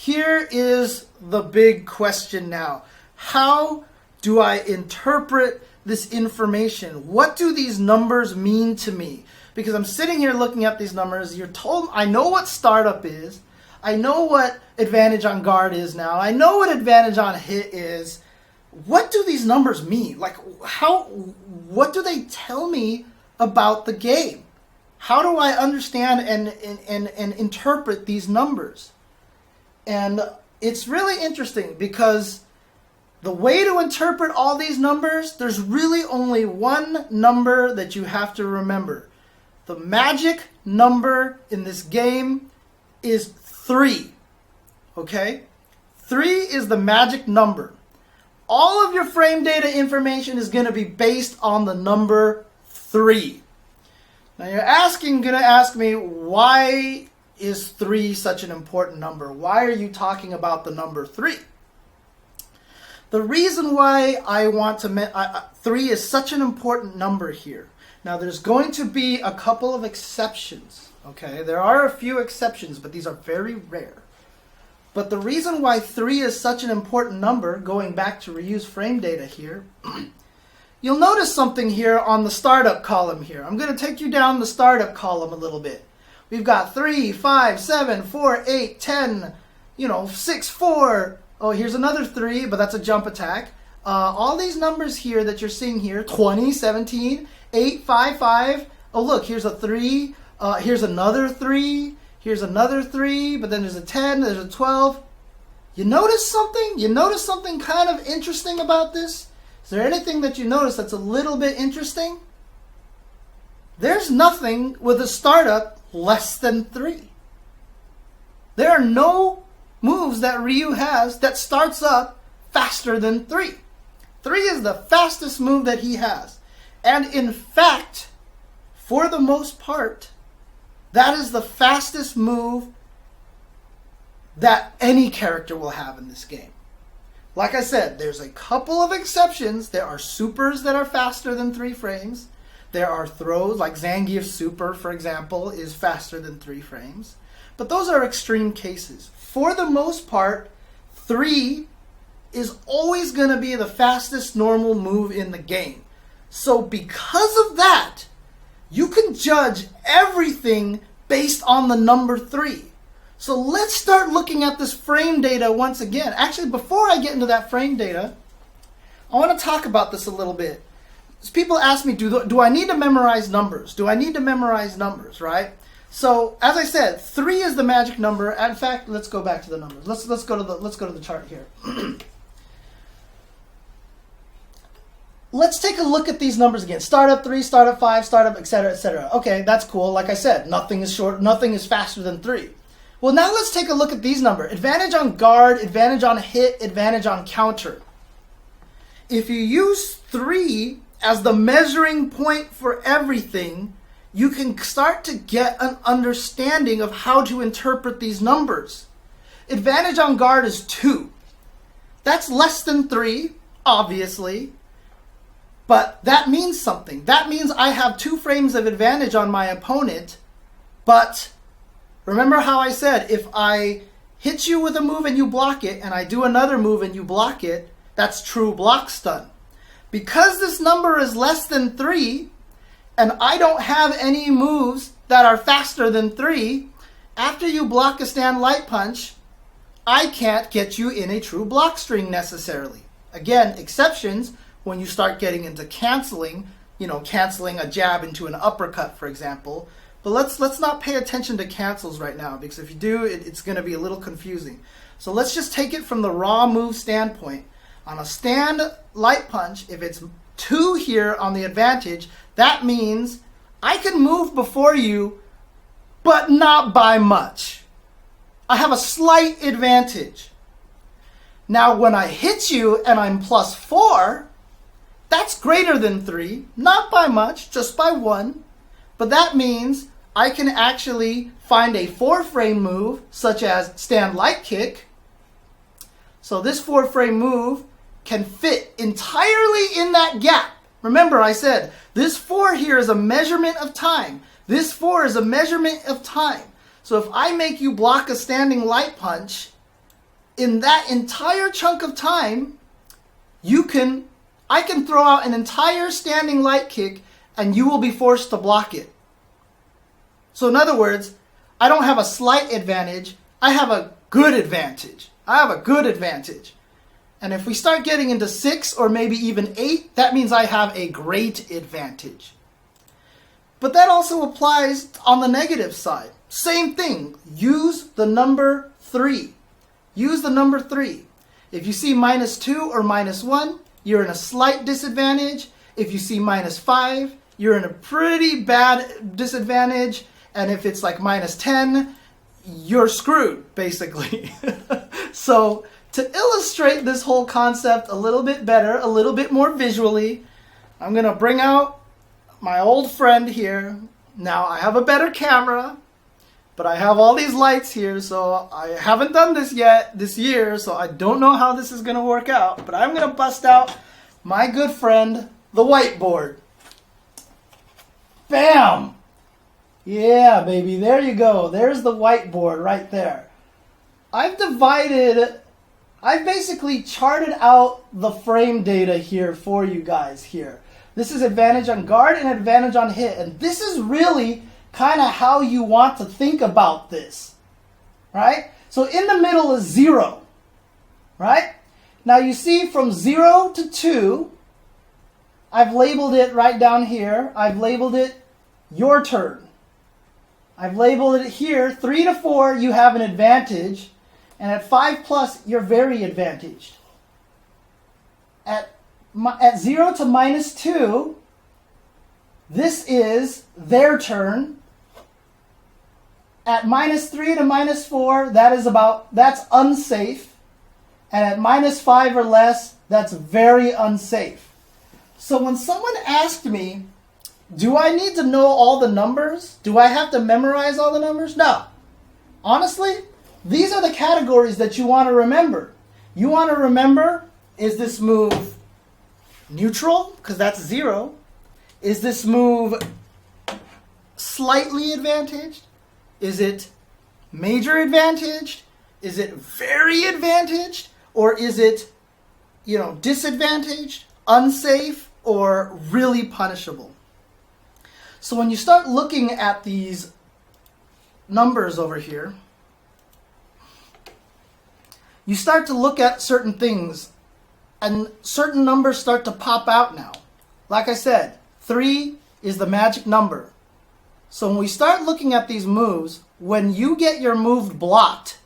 here is the big question now. How do I interpret this information? What do these numbers mean to me? Because I'm sitting here looking at these numbers. You're told, I know what startup is. I know what advantage on guard is now. I know what advantage on hit is. What do these numbers mean? Like, what do they tell me about the game? How do I understand and interpret these numbers? And it's really interesting because the way to interpret all these numbers, there's really only one number that you have to remember. The magic number in this game is 3. Okay? 3 is the magic number. All of your frame data information is going to be based on the number 3. Now you're going to ask me, why is 3 such an important number? Why are you talking about the number 3? The reason why I want to 3 is such an important number here. Now there's going to be a couple of exceptions. Okay, there are a few exceptions, but these are very rare. But the reason why 3 is such an important number, going back to reuse frame data here, you'll notice something here on the startup column here. I'm going to take you down the startup column a little bit. We've got 3, 5, 7, 4, 8, 10, 6, 4. Oh, here's another 3, but that's a jump attack. All these numbers here that you're seeing here, 20, 17, 8, 5, 5. Oh, look, here's a 3. Here's another 3. Here's another 3, but then there's a 10, there's a 12. You notice something? You notice something kind of interesting about this? Is there anything that you notice that's a little bit interesting? There's nothing with a startup less than 3. There are no moves that Ryu has that starts up faster than 3. 3 is the fastest move that he has. And in fact, for the most part, that is the fastest move that any character will have in this game. Like I said, there's a couple of exceptions. There are supers that are faster than 3 frames. There are throws, like Zangief's super, for example, is faster than 3 frames. But those are extreme cases. For the most part, 3 is always going to be the fastest normal move in the game. So because of that, you can judge everything based on the number 3. So let's start looking at this frame data once again. Actually, before I get into that frame data, I want to talk about this a little bit. People ask me, do I need to memorize numbers? Do I need to memorize numbers, right? So, as I said, 3 is the magic number. In fact, let's go back to the numbers. Let's go to the chart here. Let's take a look at these numbers again. Startup 3, startup 5, startup, etc., etc. Okay, that's cool. Like I said, nothing is faster than 3. Well, now let's take a look at these numbers. Advantage on guard, advantage on hit, advantage on counter. If you use 3 as the measuring point for everything, you can start to get an understanding of how to interpret these numbers. Advantage on guard is 2. That's less than 3, obviously. But that means something. That means I have 2 frames of advantage on my opponent. But remember how I said, if I hit you with a move and you block it, and I do another move and you block it, that's true block stun. Because this number is less than 3, and I don't have any moves that are faster than 3, after you block a stand light punch, I can't get you in a true block string necessarily. Again, exceptions when you start getting into canceling, canceling a jab into an uppercut, for example. But let's not pay attention to cancels right now, because if you do, it's going to be a little confusing. So let's just take it from the raw move standpoint. On a stand light punch, if it's 2 here on the advantage, that means I can move before you, but not by much. I have a slight advantage. Now, when I hit you and I'm +4, that's greater than 3, not by much, just by 1. But that means I can actually find a 4-frame move, such as stand light kick. So this 4-frame move can fit entirely in that gap. Remember, I said this 4 here is a measurement of time. This 4 is a measurement of time. So if I make you block a standing light punch, in that entire chunk of time, I can throw out an entire standing light kick and you will be forced to block it. So in other words, I don't have a slight advantage, I have a good advantage. I have a good advantage. And if we start getting into 6 or maybe even 8, that means I have a great advantage. But that also applies on the negative side. Same thing. Use the number 3. Use the number 3. If you see -2 or -1, you're in a slight disadvantage. If you see -5, you're in a pretty bad disadvantage. And if it's like -10, you're screwed, basically. So to illustrate this whole concept a little bit better, a little bit more visually, I'm going to bring out my old friend here. Now, I have a better camera, but I have all these lights here, so I haven't done this yet this year, so I don't know how this is going to work out. But I'm going to bust out my good friend, the whiteboard. Bam! Yeah, baby, there you go. There's the whiteboard right there. I've basically charted out the frame data here for you guys here. This is advantage on guard and advantage on hit. And this is really kind of how you want to think about this, right? So in the middle is 0, right? Now you see from 0 to 2, I've labeled it right down here. I've labeled it your turn. I've labeled it here, 3 to 4, you have an advantage. And at 5+, you're very advantaged. At 0 to -2, this is their turn. At -3 to -4, that's unsafe. And at -5 or less, that's very unsafe. So when someone asked me, do I need to know all the numbers? Do I have to memorize all the numbers? No. Honestly, these are the categories that you want to remember. You want to remember, is this move neutral? Because that's 0. Is this move slightly advantaged? Is it major advantaged? Is it very advantaged? Or is it, disadvantaged, unsafe, or really punishable? So when you start looking at these numbers over here, you start to look at certain things, and certain numbers start to pop out now. Like I said, 3 is the magic number. So when we start looking at these moves, when you get your move blocked,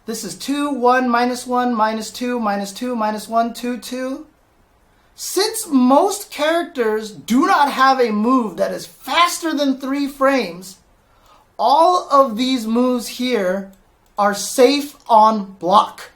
this is 2, 1, -1, -2, -2, -1, 2, 2. Since most characters do not have a move that is faster than 3 frames, all of these moves here are safe on block.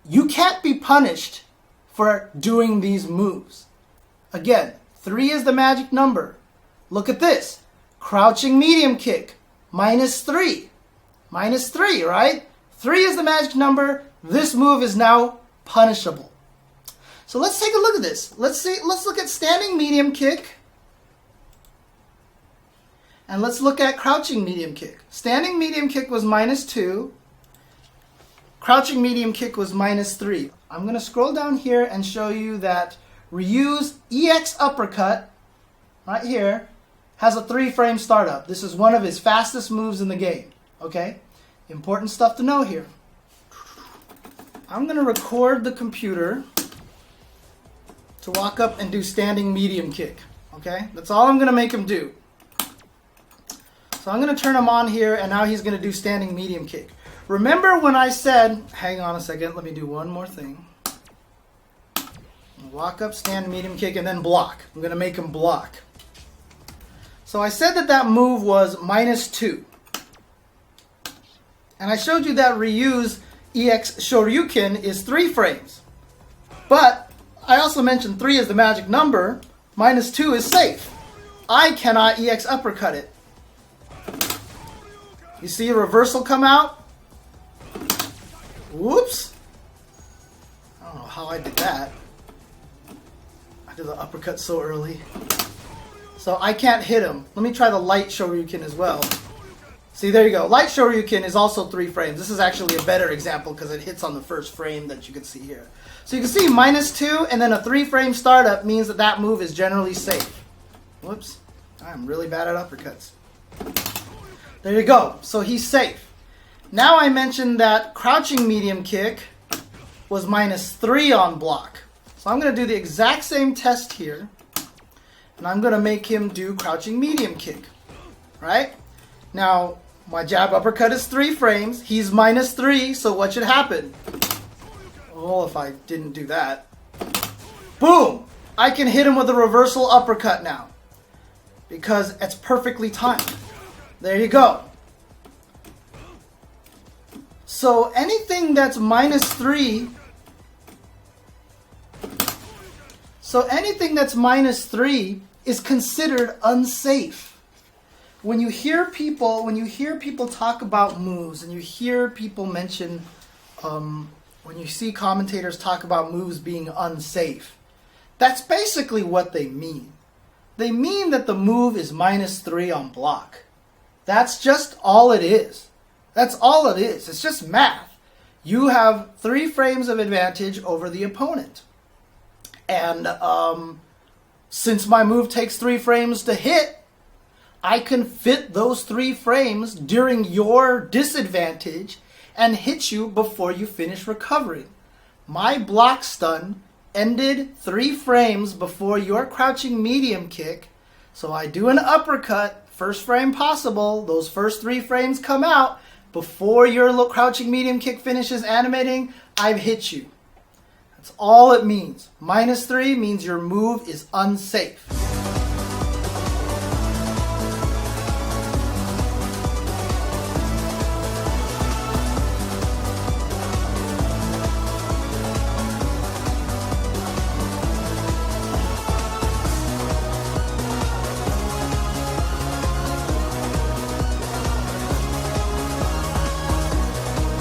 You can't be punished for doing these moves. Again, 3 is the magic number. Look at this. Crouching medium kick, -3. -3, right? 3 is the magic number. This move is now punishable. So let's take a look at this. Let's look at standing medium kick. And let's look at crouching medium kick. Standing medium kick was -2. Crouching medium kick was -3. I'm going to scroll down here and show you that Ryu's EX uppercut, right here, has a 3-frame startup. This is one of his fastest moves in the game. Okay? Important stuff to know here. I'm going to record the computer to walk up and do standing medium kick. Okay? That's all I'm going to make him do. So I'm going to turn him on here, and now he's going to do standing medium kick. Remember when I said, hang on a second, let me do one more thing. Walk up, stand medium kick, and then block. I'm going to make him block. So I said that move was -2. And I showed you that Ryu's EX Shoryuken is 3 frames. But I also mentioned 3 is the magic number. -2 is safe. I cannot EX uppercut it. You see a reversal come out? Whoops. I don't know how I did that. I did the uppercut so early. So I can't hit him. Let me try the light Shoryuken as well. See, there you go. Light Shoryuken is also 3 frames. This is actually a better example because it hits on the first frame that you can see here. So you can see -2 and then a 3-frame startup means that that move is generally safe. Whoops. I'm really bad at uppercuts. There you go. So he's safe. Now I mentioned that crouching medium kick was -3 on block. So I'm going to do the exact same test here. And I'm going to make him do crouching medium kick. Right? Now, my jab uppercut is 3 frames. He's -3, so what should happen? Oh, if I didn't do that. Boom! I can hit him with a reversal uppercut now. Because it's perfectly timed. There you go. So anything that's -3... So anything that's -3 is considered unsafe. When you hear people talk about moves, and you hear people mention, when you see commentators talk about moves being unsafe, that's basically what they mean. They mean that the move is -3 on block. That's just all it is. That's all it is. It's just math. You have 3 frames of advantage over the opponent. And since my move takes 3 frames to hit, I can fit those 3 frames during your disadvantage and hit you before you finish recovering. My block stun ended 3 frames before your crouching medium kick, so I do an uppercut, first frame possible, those first 3 frames come out, before your crouching medium kick finishes animating, I've hit you. That's all it means. -3 means your move is unsafe.